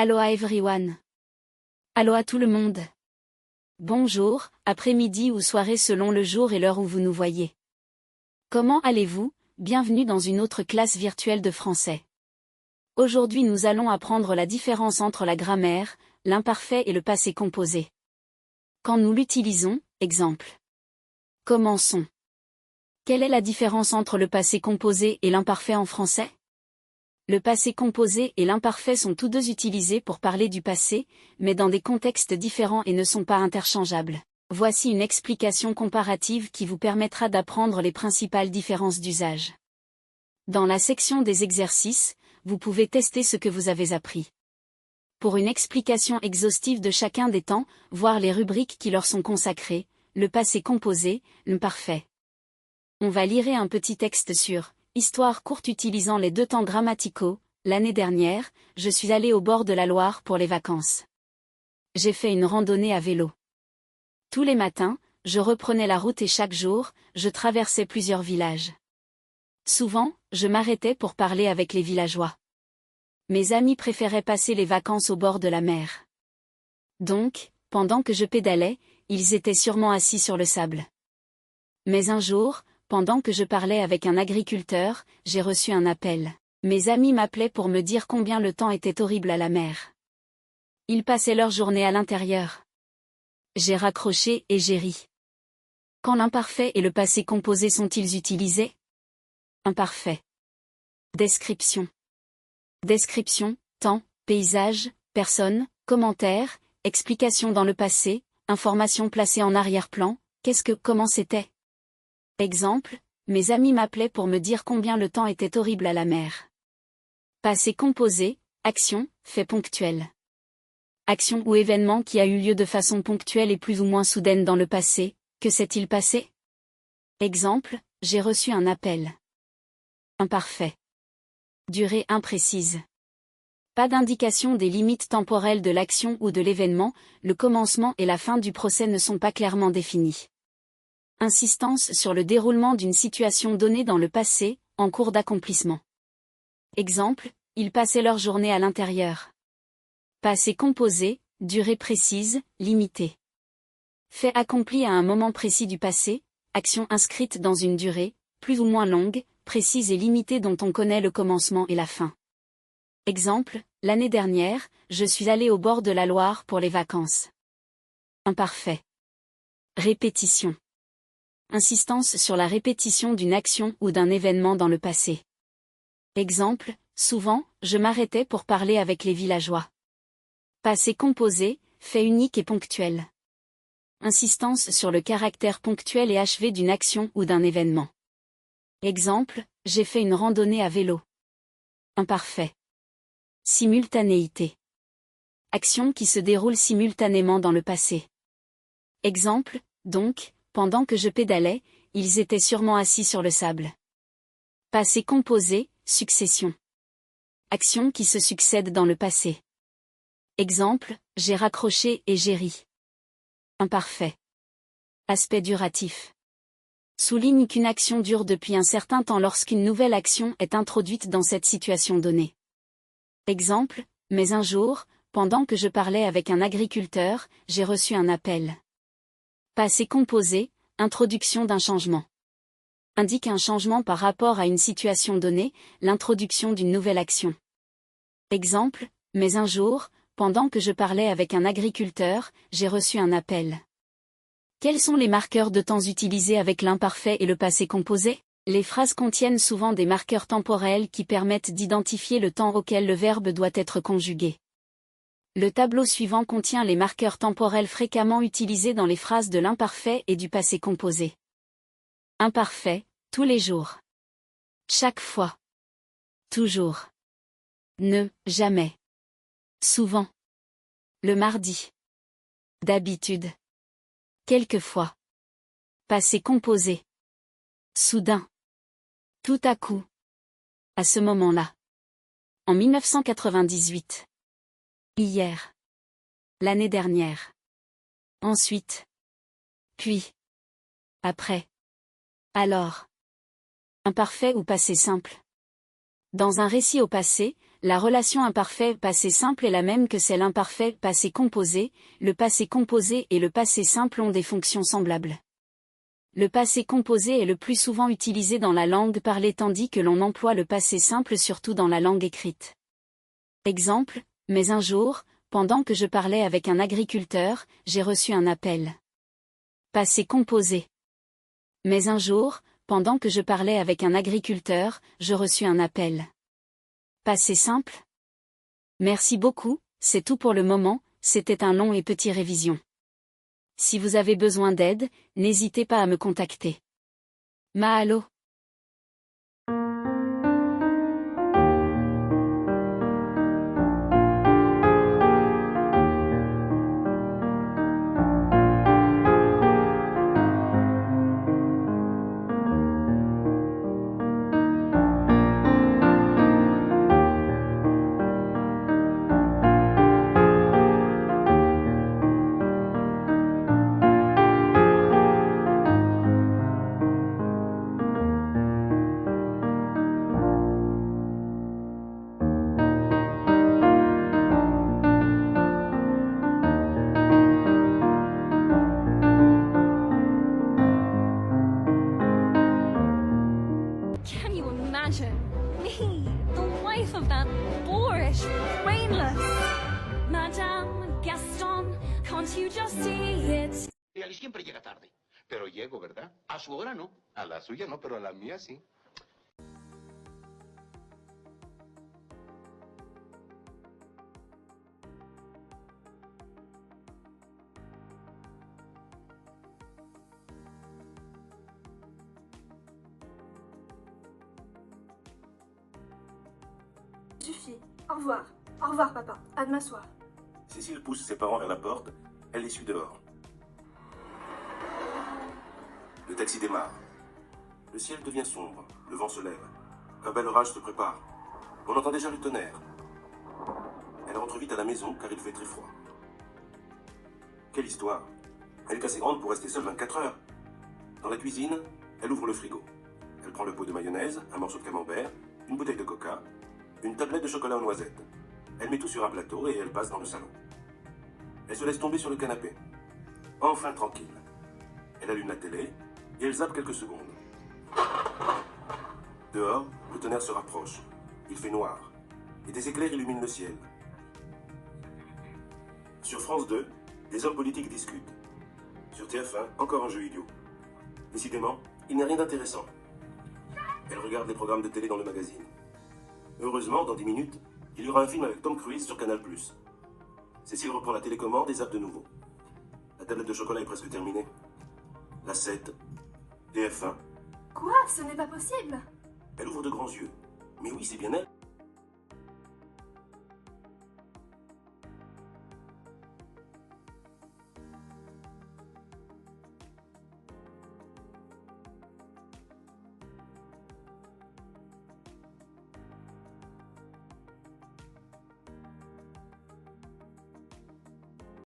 Aloha everyone. Aloha tout le monde. Bonjour, après-midi ou soirée selon le jour et l'heure où vous nous voyez. Comment allez-vous? Bienvenue dans une autre classe virtuelle de français. Aujourd'hui nous allons apprendre la différence entre la grammaire, l'imparfait et le passé composé. Quand nous l'utilisons, exemple. Commençons. Quelle est la différence entre le passé composé et l'imparfait en français? Le passé composé et l'imparfait sont tous deux utilisés pour parler du passé, mais dans des contextes différents et ne sont pas interchangeables. Voici une explication comparative qui vous permettra d'apprendre les principales différences d'usage. Dans la section des exercices, vous pouvez tester ce que vous avez appris. Pour une explication exhaustive de chacun des temps, voir les rubriques qui leur sont consacrées, le passé composé, l'imparfait. On va lire un petit texte sur Histoire courte utilisant les deux temps grammaticaux. L'année dernière, je suis allé au bord de la Loire pour les vacances. J'ai fait une randonnée à vélo. Tous les matins, je reprenais la route et chaque jour, je traversais plusieurs villages. Souvent, je m'arrêtais pour parler avec les villageois. Mes amis préféraient passer les vacances au bord de la mer. Donc, pendant que je pédalais, ils étaient sûrement assis sur le sable. Mais un jour, pendant que je parlais avec un agriculteur, j'ai reçu un appel. Mes amis m'appelaient pour me dire combien le temps était horrible à la mer. Ils passaient leur journée à l'intérieur. J'ai raccroché et j'ai ri. Quand l'imparfait et le passé composé sont-ils utilisés? Imparfait. Description. Description, temps, paysage, personne, commentaire, explication dans le passé, information placée en arrière-plan, comment c'était? Exemple, mes amis m'appelaient pour me dire combien le temps était horrible à la mer. Passé composé, action, fait ponctuel. Action ou événement qui a eu lieu de façon ponctuelle et plus ou moins soudaine dans le passé, que s'est-il passé? Exemple, j'ai reçu un appel. Imparfait. Durée imprécise. Pas d'indication des limites temporelles de l'action ou de l'événement, le commencement et la fin du procès ne sont pas clairement définis. Insistance sur le déroulement d'une situation donnée dans le passé, en cours d'accomplissement. Exemple, ils passaient leur journée à l'intérieur. Passé composé, durée précise, limitée. Fait accompli à un moment précis du passé, action inscrite dans une durée, plus ou moins longue, précise et limitée dont on connaît le commencement et la fin. Exemple, l'année dernière, je suis allé au bord de la Loire pour les vacances. Imparfait. Répétition. Insistance sur la répétition d'une action ou d'un événement dans le passé. Exemple, souvent, je m'arrêtais pour parler avec les villageois. Passé composé, fait unique et ponctuel. Insistance sur le caractère ponctuel et achevé d'une action ou d'un événement. Exemple, j'ai fait une randonnée à vélo. Imparfait. Simultanéité. Action qui se déroule simultanément dans le passé. Exemple, donc, pendant que je pédalais, ils étaient sûrement assis sur le sable. Passé composé, succession. Action qui se succède dans le passé. Exemple, j'ai raccroché et j'ai ri. Imparfait. Aspect duratif. Souligne qu'une action dure depuis un certain temps lorsqu'une nouvelle action est introduite dans cette situation donnée. Exemple, mais un jour, pendant que je parlais avec un agriculteur, j'ai reçu un appel. Passé composé, introduction d'un changement. Indique un changement par rapport à une situation donnée, l'introduction d'une nouvelle action. Exemple, mais un jour, pendant que je parlais avec un agriculteur, j'ai reçu un appel. Quels sont les marqueurs de temps utilisés avec l'imparfait et le passé composé? Les phrases contiennent souvent des marqueurs temporels qui permettent d'identifier le temps auquel le verbe doit être conjugué. Le tableau suivant contient les marqueurs temporels fréquemment utilisés dans les phrases de l'imparfait et du passé composé. Imparfait, tous les jours. Chaque fois. Toujours. Ne, jamais. Souvent. Le mardi. D'habitude. Quelquefois. Passé composé. Soudain. Tout à coup. À ce moment-là. En 1998. Hier. L'année dernière. Ensuite. Puis. Après. Alors. Imparfait ou passé simple. Dans un récit au passé, La relation imparfait passé simple est la même que celle imparfait passé composé. Le passé composé et le passé simple ont des fonctions semblables. Le passé composé est le plus souvent utilisé dans la langue parlée tandis que l'on emploie le passé simple surtout dans la langue écrite. Exemple, mais un jour, pendant que je parlais avec un agriculteur, j'ai reçu un appel. Passé composé. Mais un jour, pendant que je parlais avec un agriculteur, je reçus un appel. Passé simple. Merci beaucoup, c'est tout pour le moment, c'était un long et petit révision. Si vous avez besoin d'aide, n'hésitez pas à me contacter. Mahalo. Can you imagine me, the wife of that boorish, brainless Madame Gaston? Can't you just see it? Él siempre llega tarde. Pero llego, ¿verdad? A su hora no. A la suya no, pero a la mía sí. Suffit. Au revoir. Au revoir, papa. À demain soir. Cécile pousse ses parents vers la porte, elle les suit dehors. Le taxi démarre. Le ciel devient sombre, le vent se lève. Un bel orage se prépare. On entend déjà le tonnerre. Elle rentre vite à la maison car il fait très froid. Quelle histoire! Elle est assez grande pour rester seule 24 heures. Dans la cuisine, elle ouvre le frigo. Elle prend le pot de mayonnaise, un morceau de camembert, une bouteille de coca, une tablette de chocolat aux noisettes. Elle met tout sur un plateau et elle passe dans le salon. Elle se laisse tomber sur le canapé. Enfin tranquille. Elle allume la télé et elle zappe quelques secondes. Dehors, le tonnerre se rapproche. Il fait noir. Et des éclairs illuminent le ciel. Sur France 2, des hommes politiques discutent. Sur TF1, encore un jeu idiot. Décidément, il n'y a rien d'intéressant. Elle regarde les programmes de télé dans le magazine. Heureusement, dans 10 minutes, il y aura un film avec Tom Cruise sur Canal+. Cécile reprend la télécommande et zappe de nouveau. La tablette de chocolat est presque terminée. La 7, TF1. Quoi? Ce n'est pas possible. Elle ouvre de grands yeux. Mais oui, c'est bien elle.